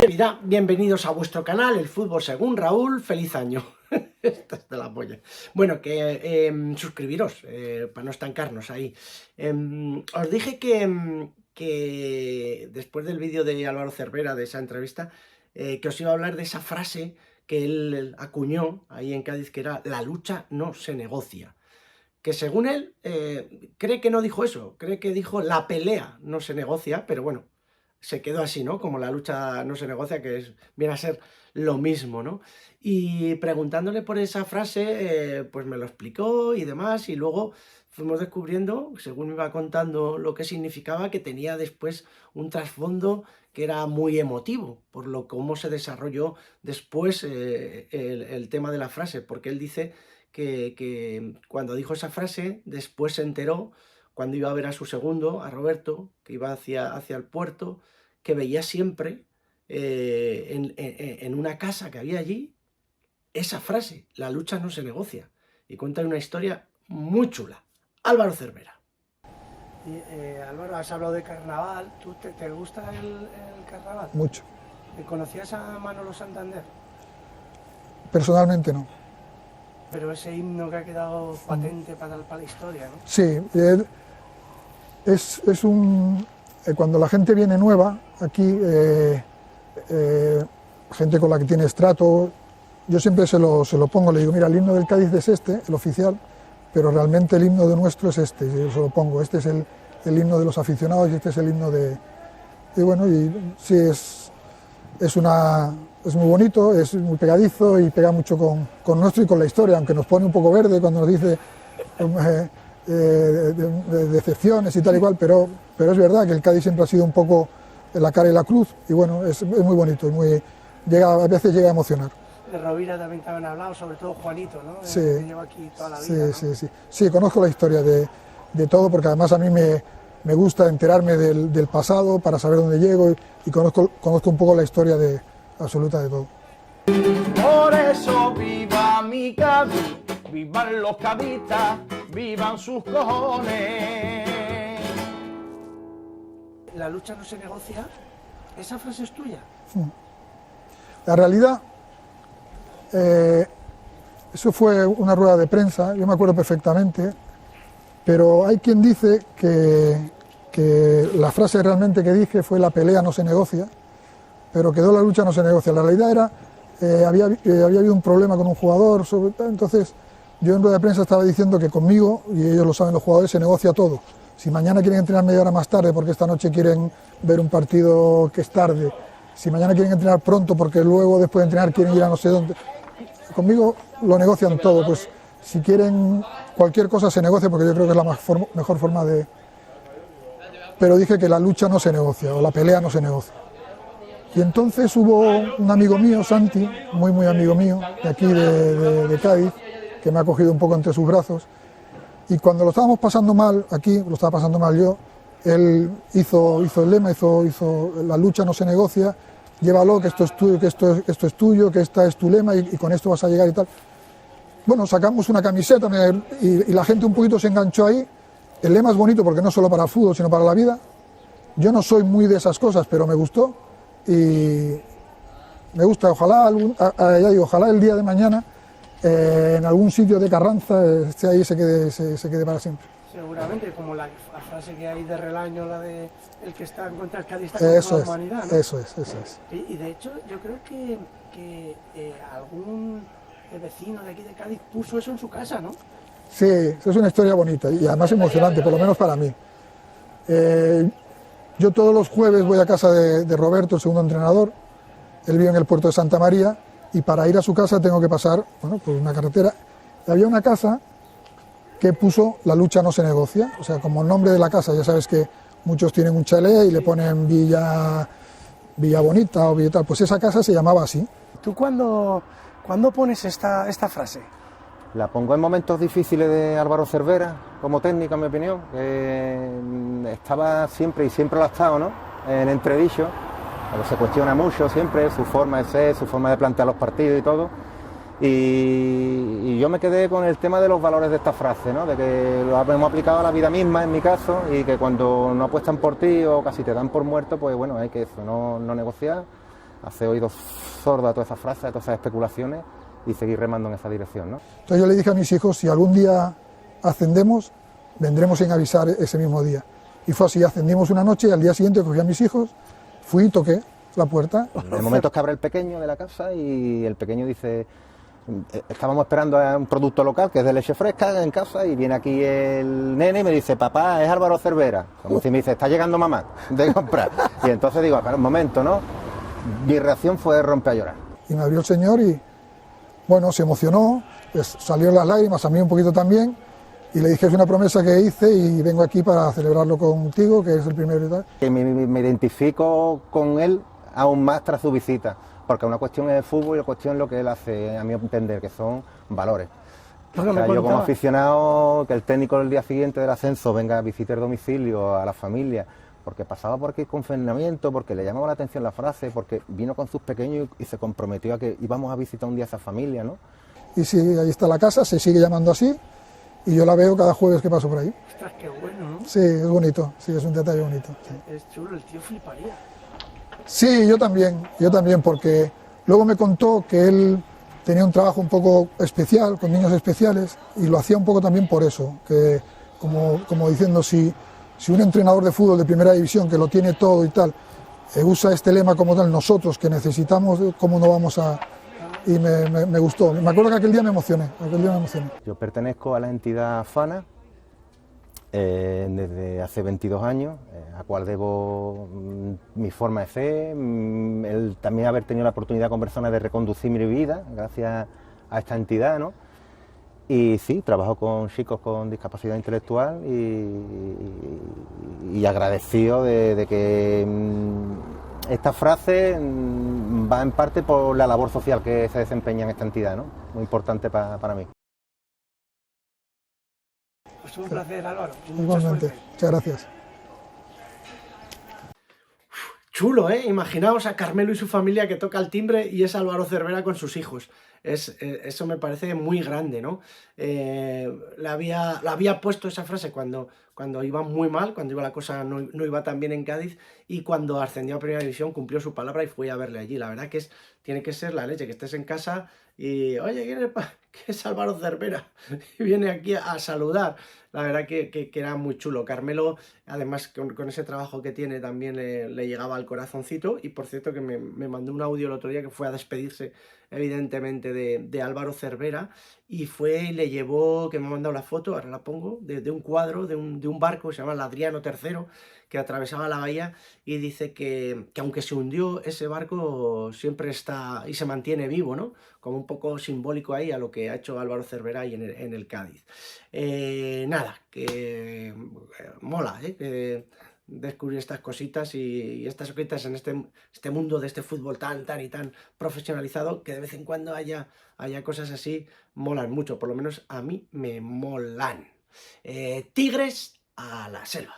¿Qué vida? Bienvenidos a vuestro canal, el fútbol según Raúl. ¡Feliz año! Esta es de la polla. Bueno, que suscribiros para no estancarnos ahí. Os dije que después del vídeo de Álvaro Cervera, de esa entrevista, que os iba a hablar de esa frase que él acuñó ahí en Cádiz, que era: la lucha no se negocia. Que según él, cree que no dijo eso, cree que dijo: la pelea no se negocia, pero bueno, se quedó así, ¿no? Como la lucha no se negocia, que viene a ser lo mismo, ¿no? Y preguntándole por esa frase, pues me lo explicó y demás, y luego fuimos descubriendo, según me iba contando lo que significaba, que tenía después un trasfondo que era muy emotivo, por lo cómo se desarrolló después el tema de la frase, porque él dice que cuando dijo esa frase, después se enteró, cuando iba a ver a su segundo, a Roberto, que iba hacia el puerto, que veía siempre en una casa que había allí esa frase: la lucha no se negocia. Y cuenta una historia muy chula. Álvaro Cervera. Álvaro, has hablado de carnaval. ¿Tú te gusta el carnaval? Mucho. ¿Conocías a Manolo Santander? Personalmente no. Pero ese himno que ha quedado patente para la historia, ¿no? Sí, es un... cuando la gente viene nueva aquí, gente con la que tienes trato, yo siempre se lo pongo, le digo: mira, el himno del Cádiz es este, el oficial, pero realmente el himno de nuestro es este, yo se lo pongo: este es el himno de los aficionados y este es el himno de... Y bueno, y sí, es muy bonito, es muy pegadizo y pega mucho con nuestro y con la historia, aunque nos pone un poco verde cuando nos dice de decepciones y tal y cual, pero es verdad que el Cádiz siempre ha sido un poco la cara y la cruz, y bueno, es muy bonito, a veces llega a emocionar. De Rovira también te habían hablado, sobre todo Juanito, ¿no? Sí, que lleva aquí toda la vida, sí, ¿no? sí, conozco la historia de todo, porque además a mí me gusta enterarme del pasado para saber dónde llego, y conozco un poco la historia absoluta de todo. Por eso viva mi Cádiz, vivan los cadistas, vivan sus cojones. La lucha no se negocia. ¿Esa frase es tuya? La realidad, eso fue una rueda de prensa, yo me acuerdo perfectamente, pero hay quien dice que la frase realmente que dije fue: la pelea no se negocia, pero quedó la lucha no se negocia. La realidad era, había habido un problema con un jugador, entonces yo en rueda de prensa estaba diciendo que conmigo, y ellos lo saben los jugadores, se negocia todo. Si mañana quieren entrenar media hora más tarde porque esta noche quieren ver un partido que es tarde, si mañana quieren entrenar pronto porque luego después de entrenar quieren ir a no sé dónde, conmigo lo negocian todo. Pues si quieren cualquier cosa se negocia, porque yo creo que es la mejor forma de... Pero dije que la lucha no se negocia, o la pelea no se negocia. Y entonces hubo un amigo mío, Santi, muy amigo mío, de aquí de Cádiz, que me ha cogido un poco entre sus brazos, y cuando lo estábamos pasando mal aquí, lo estaba pasando mal yo, él hizo el lema, hizo la lucha no se negocia, llévalo, que esto es tuyo, que esto es tuyo, que esta es tu lema y con esto vas a llegar y tal. Bueno, sacamos una camiseta y la gente un poquito se enganchó ahí. El lema es bonito porque no solo para el fútbol, sino para la vida. Yo no soy muy de esas cosas, pero me gustó y me gusta. Ojalá, ya digo, ojalá el día de mañana en algún sitio de Carranza esté ahí y se quede para siempre. Seguramente, como la frase que hay de Relaño, la de: el que está en contra del Cádiz está contra la humanidad, ¿no? Eso es. Y de hecho, yo creo que algún vecino de aquí de Cádiz puso eso en su casa, ¿no? Sí, eso es una historia bonita y además emocionante, por lo menos para mí. Yo todos los jueves voy a casa de Roberto, el segundo entrenador. Él vive en el puerto de Santa María y para ir a su casa tengo que pasar, bueno, por una carretera. Y había una casa que puso: la lucha no se negocia, o sea, como el nombre de la casa. Ya sabes que muchos tienen un chalet y le ponen Villa Bonita o Villa tal, pues esa casa se llamaba así. ¿Tú cuándo pones esta frase? La pongo en momentos difíciles de Álvaro Cervera, como técnico, en mi opinión. Estaba siempre, y siempre lo ha estado, ¿no?, en entredicho, porque se cuestiona mucho siempre su forma de ser, su forma de plantear los partidos y todo. Y yo me quedé con el tema de los valores de esta frase, ¿no?, de que lo hemos aplicado a la vida misma, en mi caso, y que cuando no apuestan por ti o casi te dan por muerto, pues bueno, hay que eso, no negociar, hacer oídos sordos a todas esas frases, a todas esas especulaciones y seguir remando en esa dirección, ¿no? Entonces yo le dije a mis hijos, si algún día ascendemos, vendremos sin avisar ese mismo día. Y fue así, ascendimos una noche y al día siguiente cogí a mis hijos, fui y toqué la puerta. El momento es que abre el pequeño de la casa y el pequeño dice, estábamos esperando a un producto local que es de leche fresca en casa y viene aquí el nene y me dice, papá, es Álvaro Cervera. Como si me dice, está llegando mamá de comprar. Y entonces digo, espera un momento, ¿no? Mi reacción fue romper a llorar. Y me abrió el señor y, bueno, se emocionó, pues, salieron las lágrimas, a mí un poquito también, y le dije, es una promesa que hice y vengo aquí para celebrarlo contigo, que es el primero y tal. Y me identifico con él aún más tras su visita, porque una cuestión es el fútbol y la cuestión es lo que él hace, a mi entender, que son valores. O sea, yo como aficionado, que el técnico el día siguiente del ascenso venga a visitar el domicilio a la familia, porque pasaba por aquí con confinamiento, porque le llamaba la atención la frase, porque vino con sus pequeños y se comprometió a que íbamos a visitar un día a esa familia, ¿no? Y sí, ahí está la casa, se sigue llamando así, y yo la veo cada jueves que paso por ahí. Ostras, qué bueno, ¿no? Sí, es bonito, sí, es un detalle bonito. Sí. Es chulo, el tío fliparía. Sí, yo también, porque luego me contó que él tenía un trabajo un poco especial, con niños especiales, y lo hacía un poco también por eso, que como diciendo, si un entrenador de fútbol de primera división, que lo tiene todo y tal, usa este lema como tal, nosotros que necesitamos, ¿cómo no vamos a...? Y me gustó, me acuerdo que aquel día me emocioné. Yo pertenezco a la entidad FANA desde hace 22 años, a cual debo mi forma de ser, el también haber tenido la oportunidad con personas de reconducir mi vida gracias a esta entidad, ¿no? Y sí, trabajo con chicos con discapacidad intelectual y agradecido de que esta frase va en parte por la labor social que se desempeña en esta entidad, ¿no? Muy importante para mí. Pues un placer, Álvaro. Mucha Igualmente, suerte. muchas gracias. Chulo, ¿eh? Imaginaos a Carmelo y su familia que toca el timbre y es Álvaro Cervera con sus hijos. Eso me parece muy grande, ¿no? Le había puesto esa frase cuando iba muy mal, cuando iba la cosa no iba tan bien en Cádiz, y cuando ascendió a Primera División cumplió su palabra y fui a verle allí. La verdad que tiene que ser la leche, que estés en casa y, oye, ¿quién es Álvaro Cervera? Y viene aquí a saludar. La verdad que era muy chulo. Carmelo, además, con ese trabajo que tiene, también le llegaba al corazoncito. Y por cierto, que me mandó un audio el otro día que fue a despedirse, evidentemente, de Álvaro Cervera. Y fue y le llevó, que me ha mandado la foto, ahora la pongo, de un cuadro, de un barco que se llama el Adriano III, que atravesaba la bahía, y dice que aunque se hundió, ese barco siempre está y se mantiene vivo, ¿no? Como un poco simbólico ahí a lo que ha hecho Álvaro Cervera ahí en el Cádiz. Nada, que mola, descubrir estas cositas y estas cositas en este mundo de este fútbol tan profesionalizado, que de vez en cuando haya cosas así, molan mucho, por lo menos a mí me molan. Tigres a la selva.